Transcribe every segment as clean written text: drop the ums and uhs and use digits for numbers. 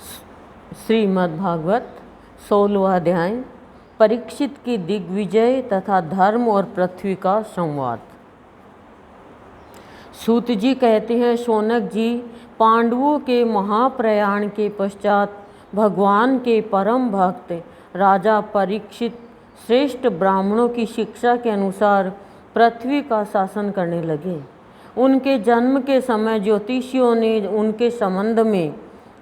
श्रीमद् भागवत 16वां अध्याय परीक्षित की दिग्विजय तथा धर्म और पृथ्वी का संवाद। सूत जी कहते हैं, शौनक जी, पांडवों के महाप्रयाण के पश्चात भगवान के परम भक्त राजा परीक्षित श्रेष्ठ ब्राह्मणों की शिक्षा के अनुसार पृथ्वी का शासन करने लगे। उनके जन्म के समय ज्योतिषियों ने उनके संबंध में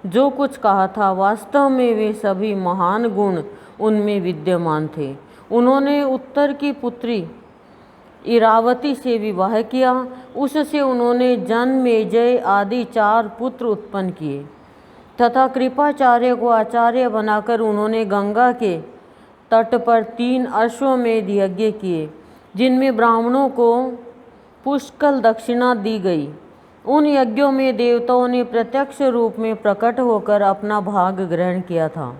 जो कुछ कहा था, वास्तव में वे सभी महान गुण उनमें विद्यमान थे। उन्होंने उत्तर की पुत्री इरावती से विवाह किया। उससे उन्होंने जनमेजय आदि 4 पुत्र उत्पन्न किए तथा कृपाचार्य को आचार्य बनाकर उन्होंने गंगा के तट पर 3 अश्वमेध यज्ञ किए, जिनमें ब्राह्मणों को पुष्कल दक्षिणा दी गई। उन यज्ञों में देवताओं ने प्रत्यक्ष रूप में प्रकट होकर अपना भाग ग्रहण किया था।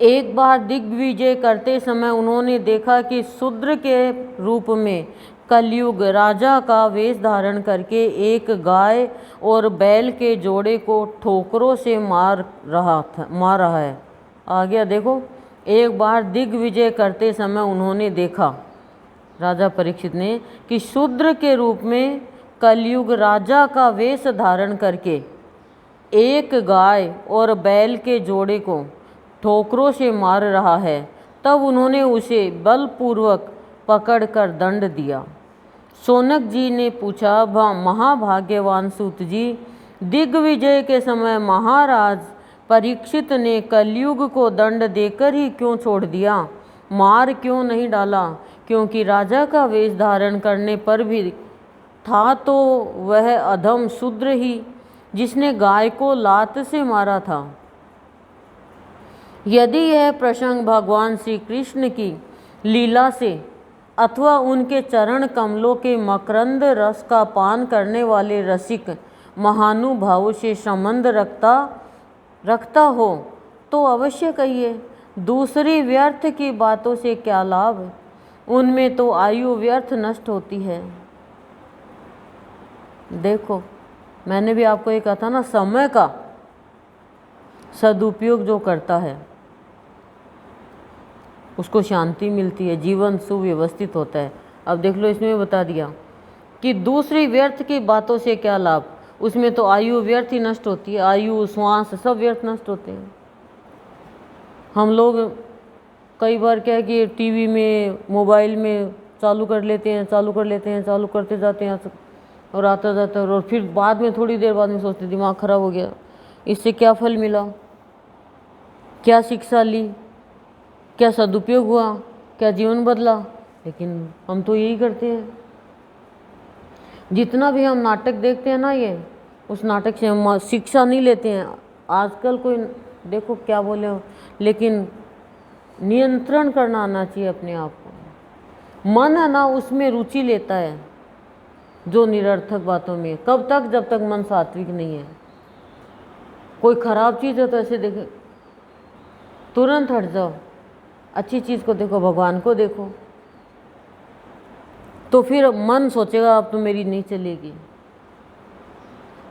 एक बार दिग्विजय करते समय उन्होंने देखा कि शूद्र के रूप में कलयुग राजा का वेश धारण करके एक गाय और बैल के जोड़े को ठोकरों से मार रहा है। आ गया देखो, एक बार दिग्विजय करते समय उन्होंने देखा, राजा परीक्षित ने, कि शूद्र के रूप में कलयुग राजा का वेश धारण करके एक गाय और बैल के जोड़े को ठोकरों से मार रहा है। तब उन्होंने उसे बलपूर्वक पकड़कर दंड दिया। शौनक जी ने पूछा, महाभाग्यवान सूत जी, दिग्विजय के समय महाराज परीक्षित ने कलयुग को दंड देकर ही क्यों छोड़ दिया, मार क्यों नहीं डाला? क्योंकि राजा का वेश धारण करने पर भी था तो वह अधम शूद्र ही, जिसने गाय को लात से मारा था। यदि यह प्रसंग भगवान श्री कृष्ण की लीला से अथवा उनके चरण कमलों के मकरंद रस का पान करने वाले रसिक महानुभावों से संबंध रखता हो तो अवश्य कहिए। दूसरी व्यर्थ की बातों से क्या लाभ? उनमें तो आयु व्यर्थ नष्ट होती है। देखो, मैंने भी आपको ये कहा था ना, समय का सदुपयोग जो करता है उसको शांति मिलती है, जीवन सुव्यवस्थित होता है। अब देख लो, इसमें बता दिया कि दूसरी व्यर्थ की बातों से क्या लाभ, उसमें तो आयु व्यर्थ ही नष्ट होती है। आयु, श्वास सब व्यर्थ नष्ट होते हैं। हम लोग कई बार क्या है कि टीवी में, मोबाइल में चालू कर लेते हैं, चालू करते जाते हैं और आता जाता है, और फिर बाद में थोड़ी देर बाद में सोचते दिमाग खराब हो गया, इससे क्या फल मिला, क्या शिक्षा ली, क्या सदुपयोग हुआ, क्या जीवन बदला? लेकिन हम तो यही करते हैं। जितना भी हम नाटक देखते हैं ना, ये उस नाटक से हम शिक्षा नहीं लेते हैं। आजकल कोई देखो क्या बोले हो, लेकिन नियंत्रण करना आना चाहिए अपने आप को। मन है ना, उसमें रुचि लेता है जो निरर्थक बातों में। कब तक? जब तक मन सात्विक नहीं है। कोई खराब चीज़ हो तो ऐसे देखे, तुरंत हट जाओ। अच्छी चीज़ को देखो, भगवान को देखो, तो फिर मन सोचेगा अब तो मेरी नहीं चलेगी।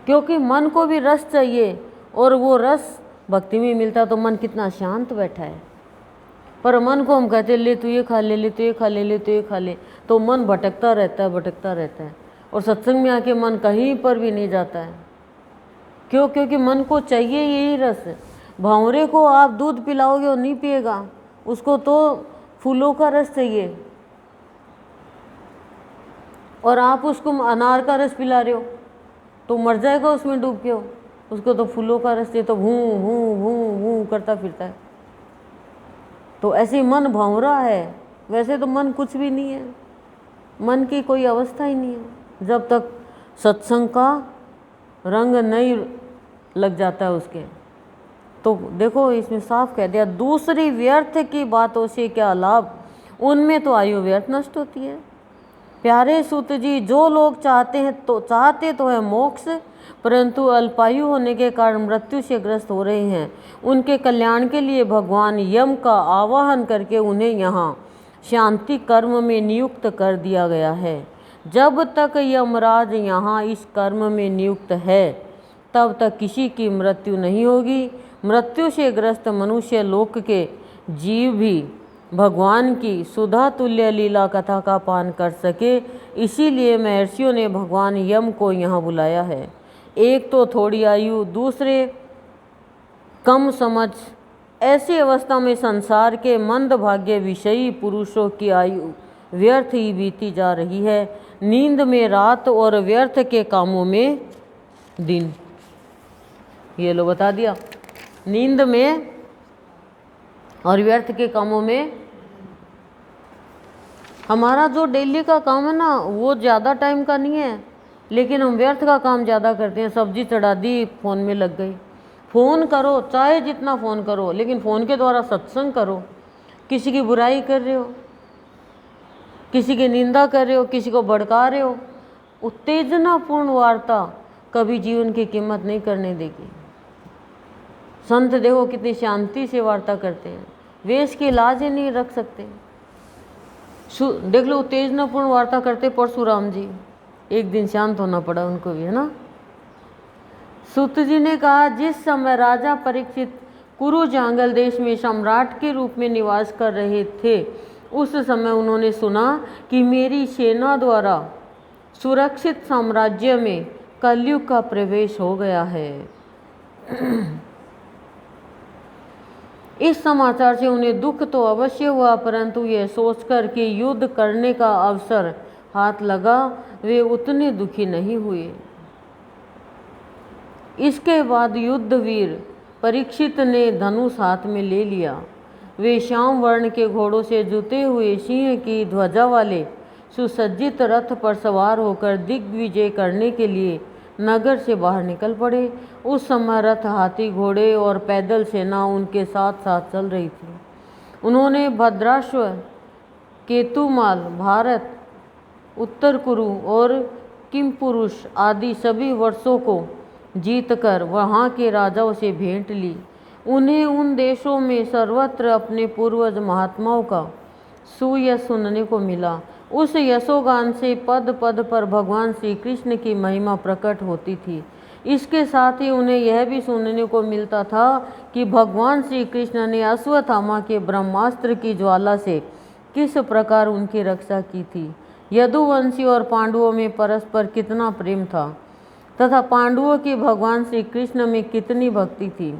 क्योंकि मन को भी रस चाहिए, और वो रस भक्ति में मिलता तो मन कितना शांत बैठा है। पर मन को हम कहते ले तो ये खा ले, ले तो ये खा ले, ले तो ये खा ले, तो मन भटकता रहता है। और सत्संग में आके मन कहीं पर भी नहीं जाता है। क्यों? क्योंकि मन को चाहिए यही रस। भंवरे को आप दूध पिलाओगे और नहीं पिएगा, उसको तो फूलों का रस चाहिए। और आप उसको अनार का रस पिला रहे हो तो मर जाएगा उसमें डूब के। हो उसको तो फूलों का रस चाहिए, तो भूं भूं भूं भूं करता फिरता है। तो ऐसे मन भंवरा है। वैसे तो मन कुछ भी नहीं है, मन की कोई अवस्था ही नहीं है जब तक सत्संग का रंग नहीं लग जाता है उसके। तो देखो, इसमें साफ कह दिया, दूसरी व्यर्थ की बातों से क्या लाभ, उनमें तो आयु व्यर्थ नष्ट होती है। प्यारे सूत जी, जो लोग चाहते तो है मोक्ष, परंतु अल्पायु होने के कारण मृत्यु से ग्रस्त हो रहे हैं। उनके कल्याण के लिए भगवान यम का आवाहन करके उन्हें यहाँ शांति कर्म में नियुक्त कर दिया गया है। जब तक यमराज यहाँ इस कर्म में नियुक्त है, तब तक किसी की मृत्यु नहीं होगी। मृत्यु से ग्रस्त मनुष्य लोक के जीव भी भगवान की सुधा तुल्य लीला कथा का पान कर सके, इसीलिए महर्षियों ने भगवान यम को यहाँ बुलाया है। एक तो थोड़ी आयु, दूसरे कम समझ, ऐसी अवस्था में संसार के मंदभाग्य विषयी पुरुषों की आयु व्यर्थ ही बीती जा रही है। नींद में रात और व्यर्थ के कामों में दिन। ये लो बता दिया, नींद में और व्यर्थ के कामों में। हमारा जो डेली का काम है ना वो ज़्यादा टाइम का नहीं है, लेकिन हम व्यर्थ का काम ज़्यादा करते हैं। सब्जी चढ़ा दी, फ़ोन में लग गई। फ़ोन करो, चाहे जितना फ़ोन करो, लेकिन फ़ोन के द्वारा सत्संग करो। किसी की बुराई कर रहे हो, किसी की निंदा कर रहे हो, किसी को भड़का रहे हो, उत्तेजनापूर्ण वार्ता कभी जीवन की कीमत नहीं करने देगी। संत देखो कितनी शांति से वार्ता करते हैं, वे इसकी लाज ही नहीं रख सकते। देख लो उत्तेजनापूर्ण वार्ता करते परशुराम जी, एक दिन शांत होना पड़ा उनको भी, है ना। सूत जी ने कहा, जिस समय राजा परीक्षित कुरु जांगल देश में सम्राट के रूप में निवास कर रहे थे, उस समय उन्होंने सुना कि मेरी सेना द्वारा सुरक्षित साम्राज्य में कलयुग का प्रवेश हो गया है। इस समाचार से उन्हें दुख तो अवश्य हुआ, परंतु यह सोचकर कि युद्ध करने का अवसर हाथ लगा, वे उतने दुखी नहीं हुए। इसके बाद युद्धवीर परीक्षित ने धनुष हाथ में ले लिया। वे श्याम वर्ण के घोड़ों से जुते हुए सिंह की ध्वजा वाले सुसज्जित रथ पर सवार होकर दिग्विजय करने के लिए नगर से बाहर निकल पड़े। उस समय रथ, हाथी, घोड़े और पैदल सेना उनके साथ साथ चल रही थी। उन्होंने भद्राश्व, केतुमाल, भारत, उत्तर कुरु और किमपुरुष आदि सभी वर्षों को जीतकर वहाँ के राजाओं से भेंट ली। उन्हें उन देशों में सर्वत्र अपने पूर्वज महात्माओं का सुयश सुनने को मिला। उस यशोगान से पद पद पर भगवान श्री कृष्ण की महिमा प्रकट होती थी। इसके साथ ही उन्हें यह भी सुनने को मिलता था कि भगवान श्री कृष्ण ने अश्वत्थामा के ब्रह्मास्त्र की ज्वाला से किस प्रकार उनकी रक्षा की थी। यदुवंशी और पांडवों में परस्पर कितना प्रेम था तथा पांडवों की भगवान श्री कृष्ण में कितनी भक्ति थी।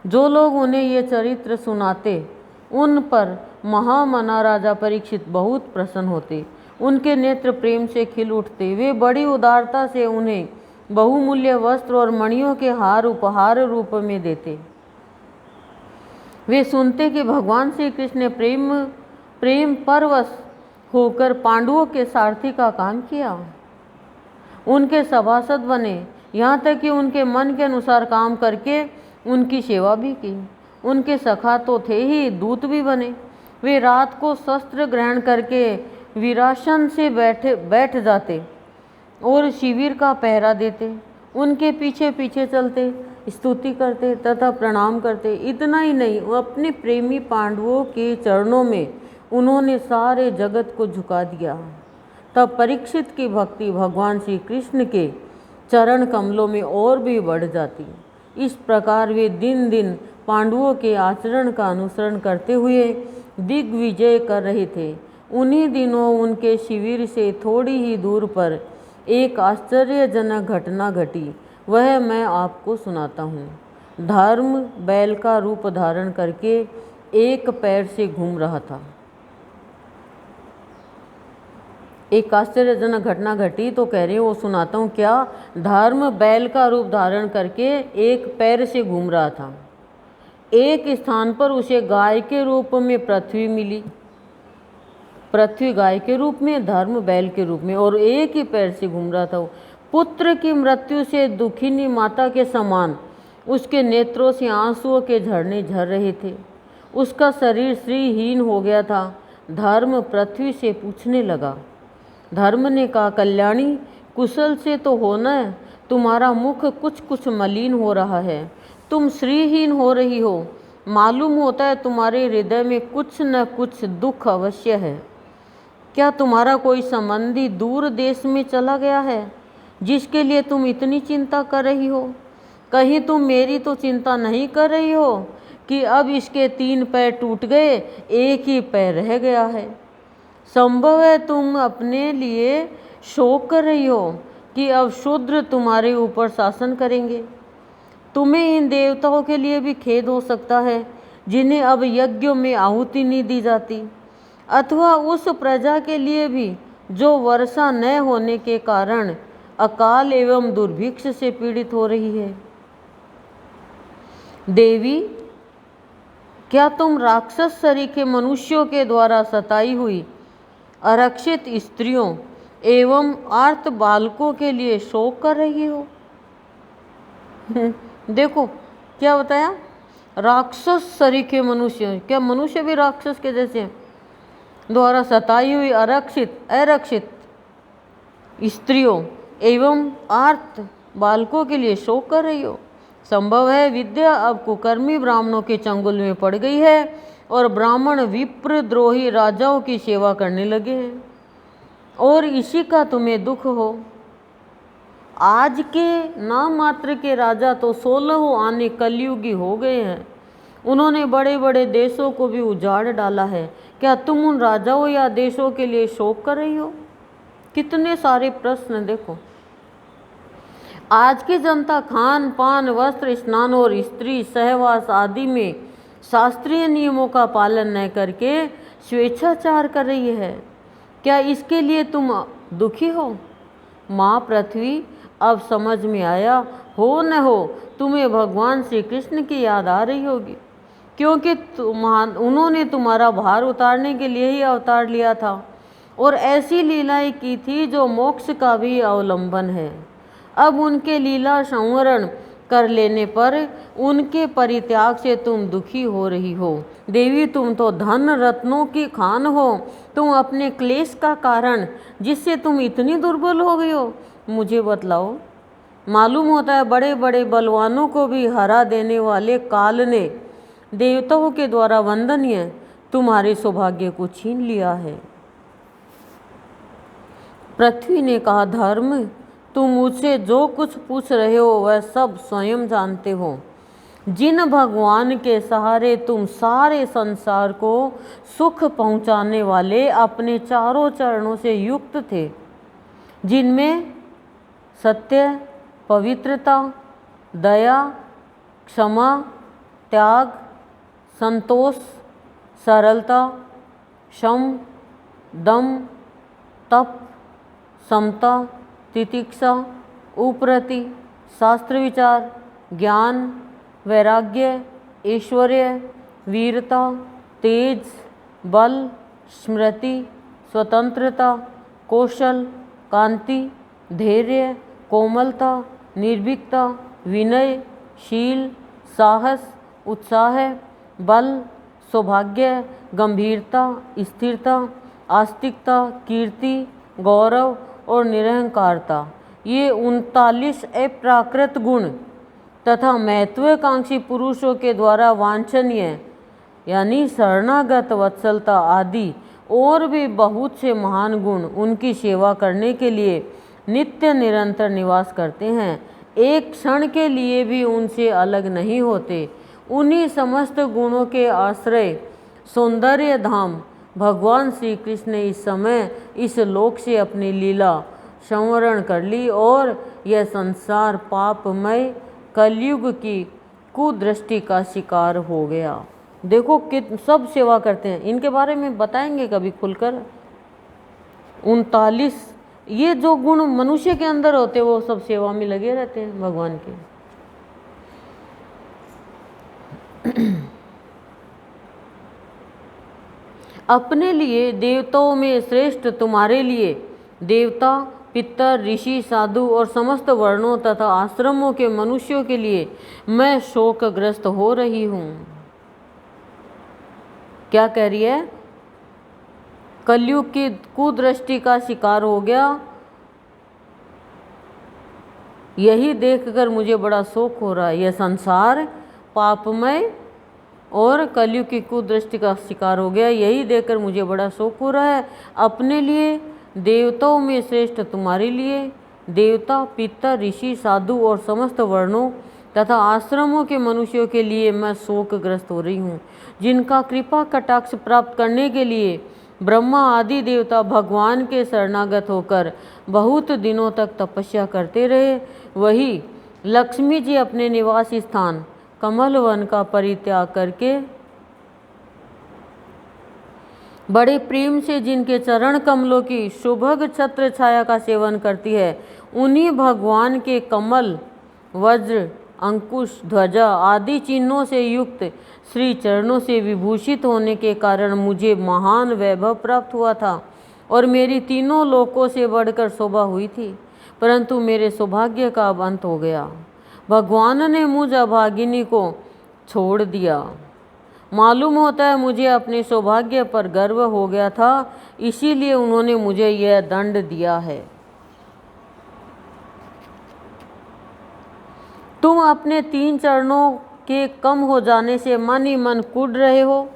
जो लोग उन्हें ये चरित्र सुनाते उन पर महामना राजा परीक्षित बहुत प्रसन्न होते, उनके नेत्र प्रेम से खिल उठते। वे बड़ी उदारता से उन्हें बहुमूल्य वस्त्र और मणियों के हार उपहार रूप में देते। वे सुनते कि भगवान श्री कृष्ण ने प्रेम परवश होकर पांडवों के सारथी का काम किया, उनके सभासद बने, यहाँ तक कि उनके मन के अनुसार काम करके उनकी सेवा भी की। उनके सखा तो थे ही, दूत भी बने। वे रात को शस्त्र ग्रहण करके वीरासन से बैठ जाते और शिविर का पहरा देते। उनके पीछे पीछे चलते, स्तुति करते तथा प्रणाम करते। इतना ही नहीं, वो अपने प्रेमी पांडवों के चरणों में उन्होंने सारे जगत को झुका दिया। तब परीक्षित की भक्ति भगवान श्री कृष्ण के चरण कमलों में और भी बढ़ जाती। इस प्रकार वे दिन दिन पांडवों के आचरण का अनुसरण करते हुए दिग्विजय कर रहे थे। उन्हीं दिनों उनके शिविर से थोड़ी ही दूर पर एक आश्चर्यजनक घटना घटी, वह मैं आपको सुनाता हूँ। धर्म बैल का रूप धारण करके एक पैर से घूम रहा था। एक आश्चर्यजनक घटना घटी तो कह रहे हैं वो सुनाता हूँ। क्या? धर्म बैल का रूप धारण करके एक पैर से घूम रहा था। एक स्थान पर उसे गाय के रूप में पृथ्वी मिली, पृथ्वी गाय के रूप में, धर्म बैल के रूप में, और एक ही पैर से घूम रहा था। पुत्र की मृत्यु से दुखिनी माता के समान उसके नेत्रों से आंसुओं के झरने झर रहे थे। उसका शरीर श्रीहीन हो गया था। धर्म पृथ्वी से पूछने लगा। धर्म ने कहा, कल्याणी, कुशल से तो होना है, तुम्हारा मुख कुछ कुछ मलिन हो रहा है, तुम श्रीहीन हो रही हो। मालूम होता है तुम्हारे हृदय में कुछ न कुछ दुख अवश्य है। क्या तुम्हारा कोई संबंधी दूर देश में चला गया है जिसके लिए तुम इतनी चिंता कर रही हो? कहीं तुम मेरी तो चिंता नहीं कर रही हो कि अब इसके 3 पैर टूट गए, एक ही पैर रह गया है। संभव है तुम अपने लिए शोक कर रही हो कि अब शूद्र तुम्हारे ऊपर शासन करेंगे। तुम्हें इन देवताओं के लिए भी खेद हो सकता है जिन्हें अब यज्ञों में आहुति नहीं दी जाती, अथवा उस प्रजा के लिए भी जो वर्षा न होने के कारण अकाल एवं दुर्भिक्ष से पीड़ित हो रही है। देवी, क्या तुम राक्षस सरीखे मनुष्यों के द्वारा सताई हुई आरक्षित स्त्रियों एवं आर्त बालकों के लिए शोक कर रही हो? देखो क्या बताया, राक्षस सरीखे मनुष्य, क्या मनुष्य भी राक्षस के जैसे हैं? द्वारा सताई हुई आरक्षित स्त्रियों एवं आर्त बालकों के लिए शोक कर रही हो। संभव है विद्या अब कुकर्मी ब्राह्मणों के चंगुल में पड़ गई है और ब्राह्मण विप्रद्रोही राजाओं की सेवा करने लगे हैं और इसी का तुम्हें दुख हो। आज के नाम मात्र के राजा तो 16 आने कलयुगी हो गए हैं। उन्होंने बड़े बड़े देशों को भी उजाड़ डाला है। क्या तुम उन राजाओं या देशों के लिए शोक कर रही हो? कितने सारे प्रश्न देखो। आज की जनता खान पान, वस्त्र, स्नान और स्त्री सहवास आदि में शास्त्रीय नियमों का पालन न करके स्वेच्छाचार कर रही है। क्या इसके लिए तुम दुखी हो? माँ पृथ्वी, अब समझ में आया हो न हो तुम्हें भगवान श्री कृष्ण की याद आ रही होगी, क्योंकि उन्होंने तुम्हारा भार उतारने के लिए ही अवतार लिया था और ऐसी लीलाएं की थी जो मोक्ष का भी अवलंबन है। अब उनके लीला संवरण कर लेने पर उनके परित्याग से तुम दुखी हो रही हो। देवी, तुम तो धन रत्नों की खान हो। तुम अपने क्लेश का कारण जिससे तुम इतनी दुर्बल हो गई हो मुझे बतलाओ। मालूम होता है बड़े बड़े बलवानों को भी हरा देने वाले काल ने देवताओं के द्वारा वंदनीय तुम्हारे सौभाग्य को छीन लिया है। पृथ्वी ने कहा, धर्म, तुम मुझसे जो कुछ पूछ रहे हो वह सब स्वयं जानते हो। जिन भगवान के सहारे तुम सारे संसार को सुख पहुंचाने वाले अपने चारों चरणों से युक्त थे, जिनमें सत्य, पवित्रता, दया, क्षमा, त्याग, संतोष, सरलता, शम, दम, तप, समता, तितिक्षा, उपरति, शास्त्र विचार, ज्ञान, वैराग्य, ऐश्वर्य, वीरता, तेज, बल, स्मृति, स्वतंत्रता, कौशल, कांति, धैर्य, कोमलता, निर्भीकता, विनय, शील, साहस, उत्साह, बल, सौभाग्य, गंभीरता, स्थिरता, आस्तिकता, कीर्ति, गौरव और निरहंकारता, ये 39 अप्राकृत गुण तथा महत्वाकांक्षी पुरुषों के द्वारा वांछनीय यानी शरणागत वत्सलता आदि और भी बहुत से महान गुण उनकी सेवा करने के लिए नित्य निरंतर निवास करते हैं। एक क्षण के लिए भी उनसे अलग नहीं होते। उन्हीं समस्त गुणों के आश्रय सौंदर्य धाम भगवान श्री कृष्ण ने इस समय इस लोक से अपनी लीला संवरण कर ली और यह संसार पापमय कलयुग की कुदृष्टि का शिकार हो गया। देखो कि सब सेवा करते हैं, इनके बारे में बताएंगे कभी खुलकर। 39 ये जो गुण मनुष्य के अंदर होते वो सब सेवा में लगे रहते हैं भगवान के। अपने लिए देवताओं में श्रेष्ठ तुम्हारे लिए देवता, पितर, ऋषि, साधु और समस्त वर्णों तथा आश्रमों के मनुष्यों के लिए मैं शोकग्रस्त हो रही हूँ। क्या कह रही है? कलयुग की कुदृष्टि का शिकार हो गया, यही देखकर मुझे बड़ा शोक हो रहा है। यह संसार पापमय और कलयुग की कुदृष्टि का शिकार हो गया, यही देखकर मुझे बड़ा शोक हो रहा है। अपने लिए देवताओं में श्रेष्ठ तुम्हारे लिए देवता, पितर, ऋषि, साधु और समस्त वर्णों तथा आश्रमों के मनुष्यों के लिए मैं शोकग्रस्त हो रही हूँ, जिनका कृपा कटाक्ष प्राप्त करने के लिए ब्रह्मा आदि देवता भगवान के शरणागत होकर बहुत दिनों तक तपस्या करते रहे। वही लक्ष्मी जी अपने निवास स्थान कमल वन का परित्याग करके बड़े प्रेम से जिनके चरण कमलों की सुभग छत्र छाया का सेवन करती है, उन्हीं भगवान के कमल, वज्र, अंकुश, ध्वजा आदि चिन्हों से युक्त श्री चरणों से विभूषित होने के कारण मुझे महान वैभव प्राप्त हुआ था और मेरी तीनों लोकों से बढ़कर शोभा हुई थी। परंतु मेरे सौभाग्य का अब अंत हो गया। भगवान ने मुझ अभागिनी को छोड़ दिया। मालूम होता है मुझे अपने सौभाग्य पर गर्व हो गया था, इसीलिए उन्होंने मुझे यह दंड दिया है। तुम अपने 3 चरणों के कम हो जाने से मन ही मन कुढ़ रहे हो,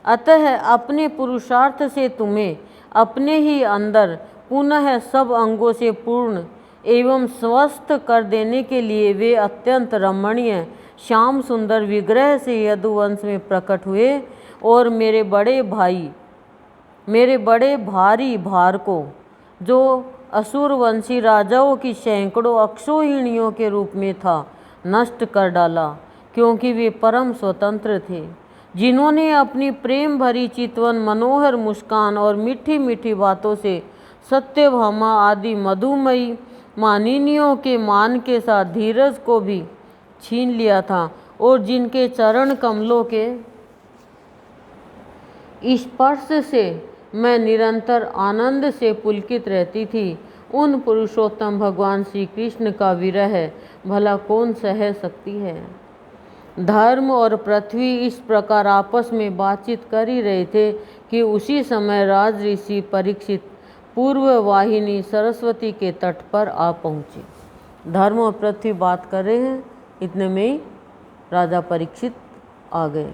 अतः अपने पुरुषार्थ से तुम्हें अपने ही अंदर पुनः सब अंगों से पूर्ण एवं स्वस्थ कर देने के लिए वे अत्यंत रमणीय श्याम सुंदर विग्रह से यदुवंश में प्रकट हुए और मेरे बड़े भारी भार को, जो असुरवंशी राजाओं की सैकड़ों अक्षौहिणियों के रूप में था, नष्ट कर डाला, क्योंकि वे परम स्वतंत्र थे, जिन्होंने अपनी प्रेम भरी चितवन मनोहर मुस्कान और मीठी मीठी बातों से सत्यभामा आदि मधुमयी मानिनियों के मान के साथ धीरज को भी छीन लिया था और जिनके चरण कमलों के स्पर्श से मैं निरंतर आनंद से पुलकित रहती थी, उन पुरुषोत्तम भगवान श्री कृष्ण का विरह भला कौन सह सकती है। धर्म और पृथ्वी इस प्रकार आपस में बातचीत कर ही रहे थे कि उसी समय राज ऋषि परीक्षित पूर्व वाहिनी सरस्वती के तट पर आ पहुँचे। धर्म और पृथ्वी बात कर रहे हैं, इतने में ही राजा परीक्षित आ गए।